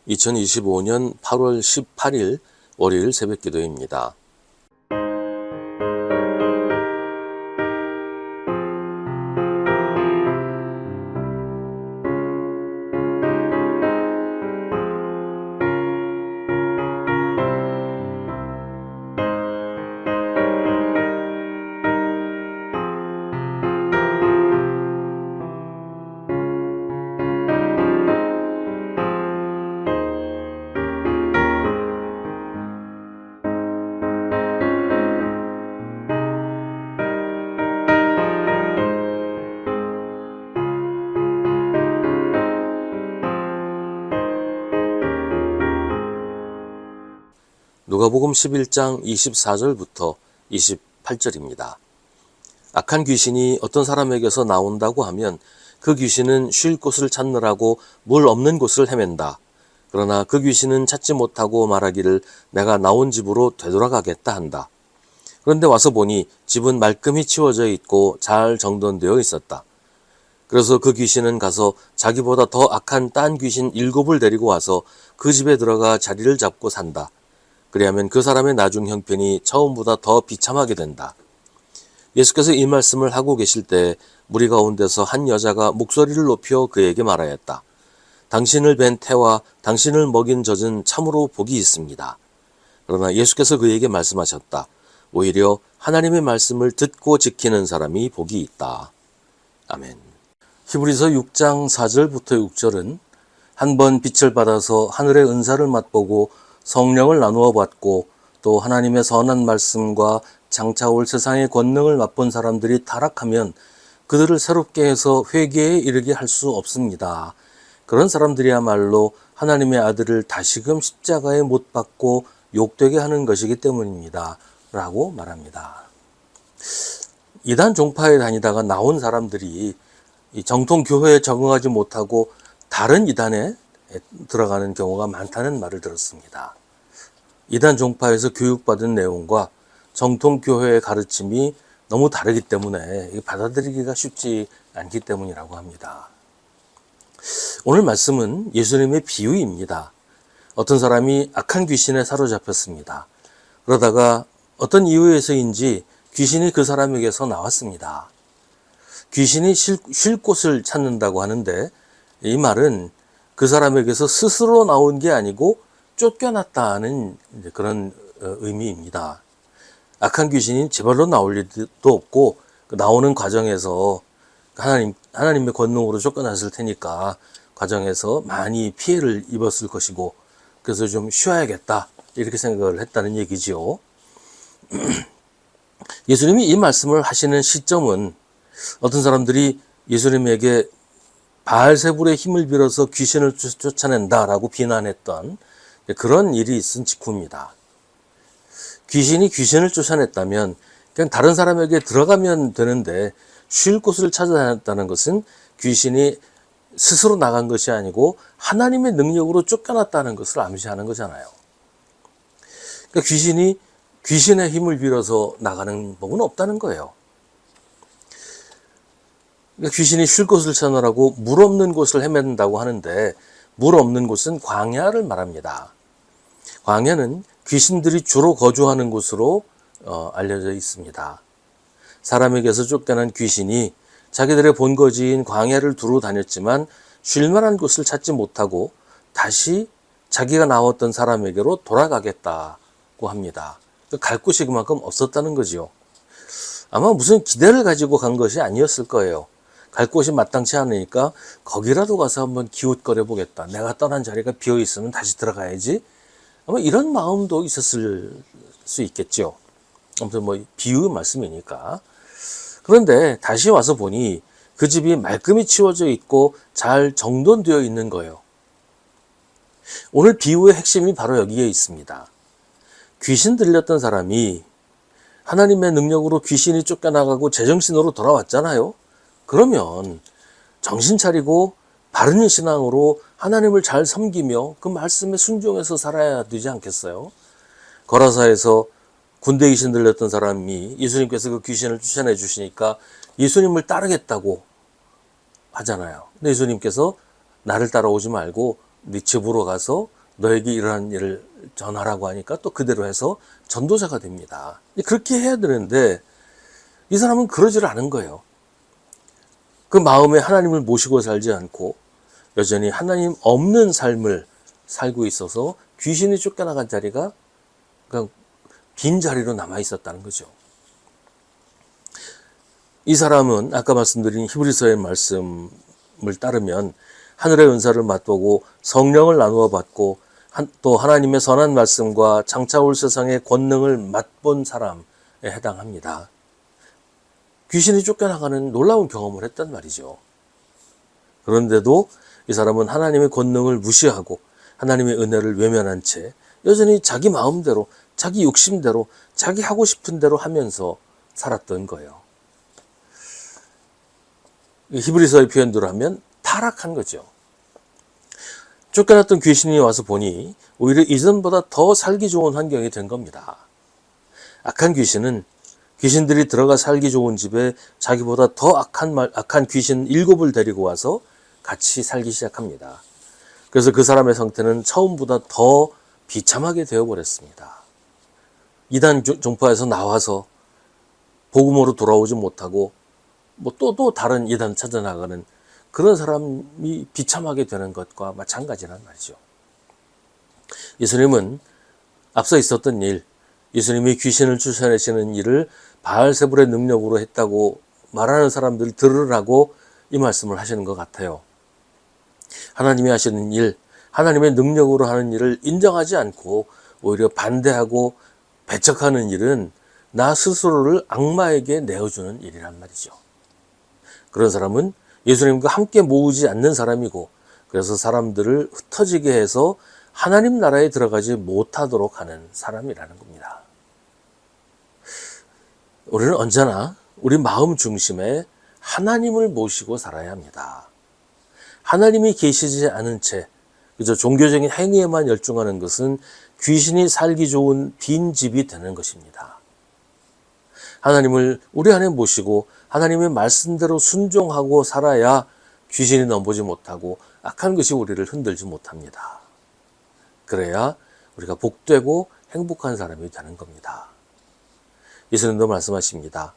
2025년 8월 18일 월요일 새벽 기도입니다. 누가복음 11장 24절부터 28절입니다. 악한 귀신이 어떤 사람에게서 나온다고 하면 그 귀신은 쉴 곳을 찾느라고 물 없는 곳을 헤맨다. 그러나 그 귀신은 찾지 못하고 말하기를 내가 나온 집으로 되돌아가겠다 한다. 그런데 와서 보니 집은 말끔히 치워져 있고 잘 정돈되어 있었다. 그래서 그 귀신은 가서 자기보다 더 악한 딴 귀신 7을 데리고 와서 그 집에 들어가 자리를 잡고 산다. 그리하면 그 사람의 나중 형편이 처음보다 더 비참하게 된다. 예수께서 이 말씀을 하고 계실 때 무리 가운데서 한 여자가 목소리를 높여 그에게 말하였다. 당신을 뵌 태와 당신을 먹인 젖은 참으로 복이 있습니다. 그러나 예수께서 그에게 말씀하셨다. 오히려 하나님의 말씀을 듣고 지키는 사람이 복이 있다. 아멘. 히브리서 6장 4절부터 6절은 한 번 빛을 받아서 하늘의 은사를 맛보고 성령을 나누어 받고 또 하나님의 선한 말씀과 장차 올 세상의 권능을 맛본 사람들이 타락하면 그들을 새롭게 해서 회개에 이르게 할 수 없습니다. 그런 사람들이야말로 하나님의 아들을 다시금 십자가에 못 박고 욕되게 하는 것이기 때문입니다. 라고 말합니다. 이단 종파에 다니다가 나온 사람들이 이 정통 교회에 적응하지 못하고 다른 이단에 들어가는 경우가 많다는 말을 들었습니다. 이단 종파에서 교육받은 내용과 정통 교회의 가르침이 너무 다르기 때문에 받아들이기가 쉽지 않기 때문이라고 합니다. 오늘 말씀은 예수님의 비유입니다. 어떤 사람이 악한 귀신에 사로잡혔습니다. 그러다가 어떤 이유에서인지 귀신이 그 사람에게서 나왔습니다. 귀신이 쉴 곳을 찾는다고 하는데 이 말은 그 사람에게서 스스로 나온 게 아니고 쫓겨났다는 그런 의미입니다. 악한 귀신이 제발로 나올 일도 없고 나오는 과정에서 하나님의 권능으로 쫓겨났을 테니까 과정에서 많이 피해를 입었을 것이고 그래서 좀 쉬어야겠다 이렇게 생각을 했다는 얘기지요. 예수님이 이 말씀을 하시는 시점은 어떤 사람들이 예수님에게 바알세불의 힘을 빌어서 귀신을 쫓아낸다라고 비난했던 그런 일이 있은 직후입니다. 귀신이 귀신을 쫓아냈다면 그냥 다른 사람에게 들어가면 되는데 쉴 곳을 찾아다녔다는 것은 귀신이 스스로 나간 것이 아니고 하나님의 능력으로 쫓겨났다는 것을 암시하는 거잖아요. 그러니까 귀신이 귀신의 힘을 빌어서 나가는 법은 없다는 거예요. 그러니까 귀신이 쉴 곳을 찾느라고 물 없는 곳을 헤맨다고 하는데 물 없는 곳은 광야를 말합니다. 광야는 귀신들이 주로 거주하는 곳으로 알려져 있습니다. 사람에게서 쫓겨난 귀신이 자기들의 본거지인 광야를 두루 다녔지만 쉴 만한 곳을 찾지 못하고 다시 자기가 나왔던 사람에게로 돌아가겠다고 합니다. 갈 곳이 그만큼 없었다는 거지요. 아마 무슨 기대를 가지고 간 것이 아니었을 거예요. 갈 곳이 마땅치 않으니까 거기라도 가서 한번 기웃거려 보겠다. 내가 떠난 자리가 비어 있으면 다시 들어가야지. 아마 이런 마음도 있었을 수 있겠죠. 아무튼 뭐 비유 말씀이니까. 그런데 다시 와서 보니 그 집이 말끔히 치워져 있고 잘 정돈되어 있는 거예요. 오늘 비유의 핵심이 바로 여기에 있습니다. 귀신 들렸던 사람이 하나님의 능력으로 귀신이 쫓겨나가고 제정신으로 돌아왔잖아요. 그러면 정신 차리고 바른 신앙으로 하나님을 잘 섬기며 그 말씀에 순종해서 살아야 되지 않겠어요? 거라사에서 군대 귀신 들렸던 사람이 예수님께서 그 귀신을 쫓아내 주시니까 예수님을 따르겠다고 하잖아요. 근데 예수님께서 나를 따라오지 말고 네 집으로 가서 너에게 이러한 일을 전하라고 하니까 또 그대로 해서 전도자가 됩니다. 그렇게 해야 되는데 이 사람은 그러지를 않은 거예요. 그 마음에 하나님을 모시고 살지 않고 여전히 하나님 없는 삶을 살고 있어서 귀신이 쫓겨나간 자리가 그냥 빈 자리로 남아 있었다는 거죠. 이 사람은 아까 말씀드린 히브리서의 말씀을 따르면 하늘의 은사를 맛보고 성령을 나누어 받고 또 하나님의 선한 말씀과 장차올 세상의 권능을 맛본 사람에 해당합니다. 귀신이 쫓겨나가는 놀라운 경험을 했단 말이죠. 그런데도 이 사람은 하나님의 권능을 무시하고 하나님의 은혜를 외면한 채 여전히 자기 마음대로, 자기 욕심대로, 자기 하고 싶은 대로 하면서 살았던 거예요. 히브리서의 표현대로 하면 타락한 거죠. 쫓겨났던 귀신이 와서 보니 오히려 이전보다 더 살기 좋은 환경이 된 겁니다. 악한 귀신은 귀신들이 들어가 살기 좋은 집에 자기보다 더 악한 귀신 7을 데리고 와서 같이 살기 시작합니다. 그래서 그 사람의 상태는 처음보다 더 비참하게 되어버렸습니다. 이단 종파에서 나와서 복음으로 돌아오지 못하고 또 다른 이단 찾아나가는 그런 사람이 비참하게 되는 것과 마찬가지란 말이죠. 예수님은 앞서 있었던 일, 예수님이 귀신을 쫓아내시는 일을 바알세불의 능력으로 했다고 말하는 사람들 들으라고 이 말씀을 하시는 것 같아요. 하나님이 하시는 일, 하나님의 능력으로 하는 일을 인정하지 않고 오히려 반대하고 배척하는 일은 나 스스로를 악마에게 내어주는 일이란 말이죠. 그런 사람은 예수님과 함께 모으지 않는 사람이고 그래서 사람들을 흩어지게 해서 하나님 나라에 들어가지 못하도록 하는 사람이라는 겁니다. 우리는 언제나 우리 마음 중심에 하나님을 모시고 살아야 합니다. 하나님이 계시지 않은 채 그저 종교적인 행위에만 열중하는 것은 귀신이 살기 좋은 빈집이 되는 것입니다. 하나님을 우리 안에 모시고 하나님의 말씀대로 순종하고 살아야 귀신이 넘보지 못하고 악한 것이 우리를 흔들지 못합니다. 그래야 우리가 복되고 행복한 사람이 되는 겁니다. 예수님도 말씀하십니다.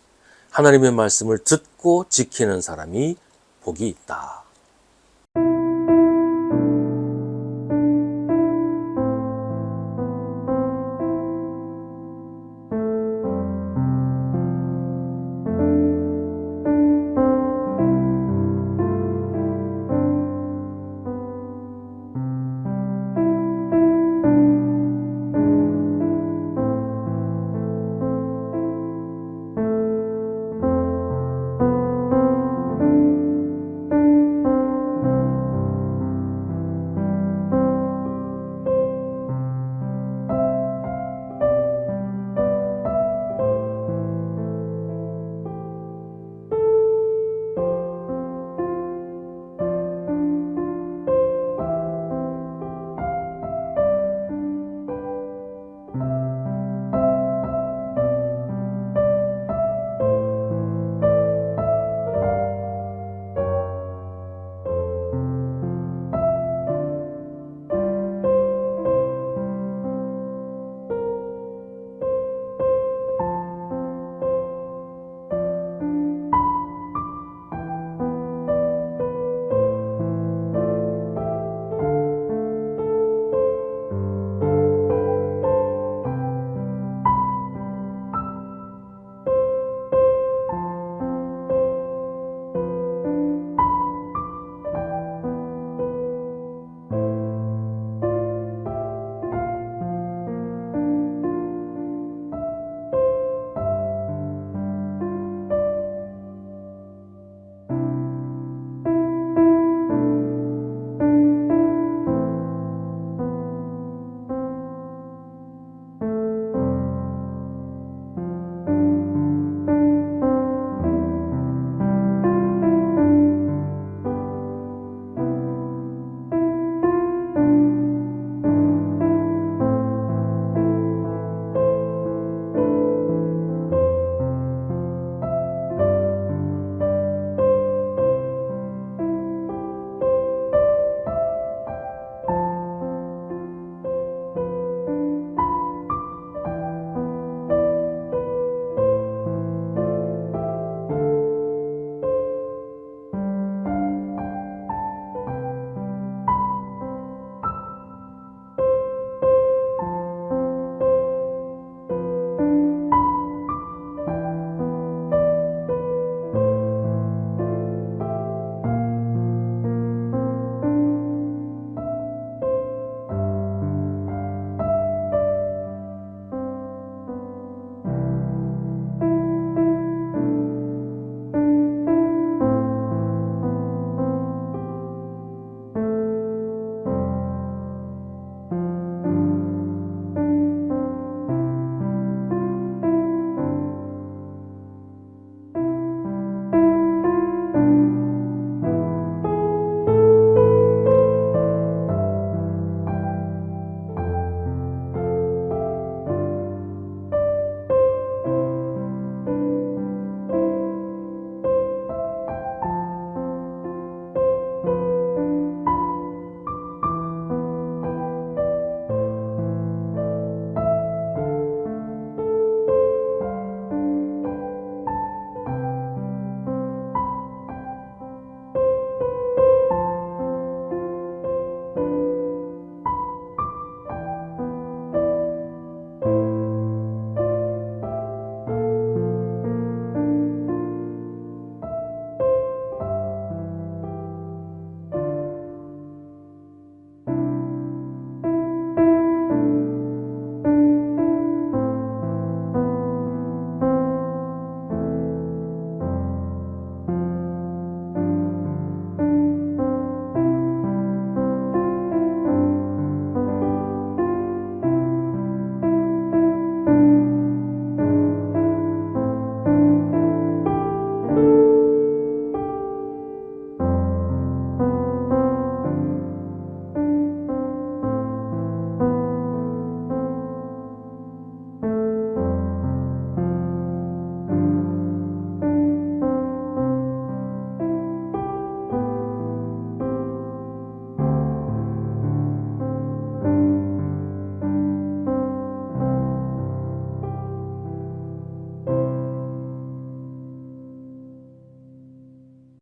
하나님의 말씀을 듣고 지키는 사람이 복이 있다.